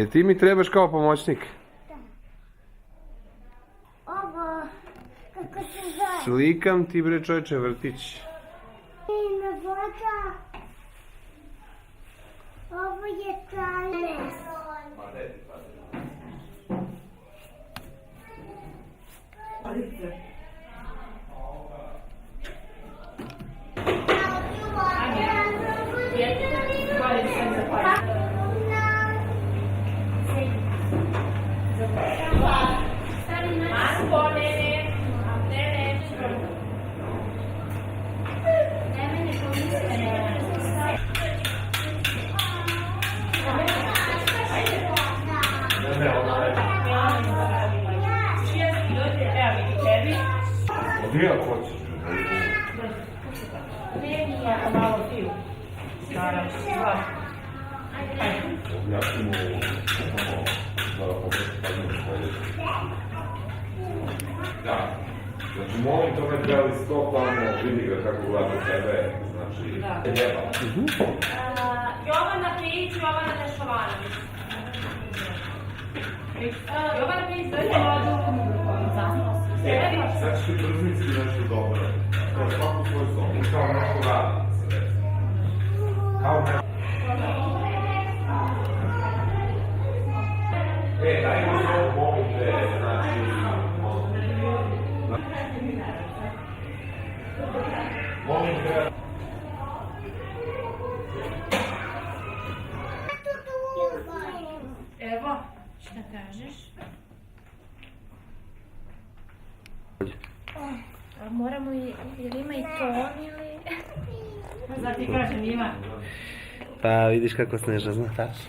Ti mi trebaš kao pomoćnik? Ovo, kako se zove? Slikam ti bre čovječe vrtić. Ima voda. Ovo je tales. Gdje hoćeš? Malo piju. Naravno, sva. Ja ću mu da. Znači, molim to me trebali stopamo, vidi ga kako gleda tebe, znači, ljeba. Jovana Pić, Jovana Nešovanović. Jovana Pić, dojte vodu. Sad ćeš ti brznici nešto dobro. Kao svaku svoju sobu, kao nešto radi. Kao nešto. Daj mi sobu, molim te, znači... Molim te... Evo, šta kažeš? A moramo i, ili ima i ton ili... Zato ti kažem ima. Pa vidiš kako Sneža zna, tačno.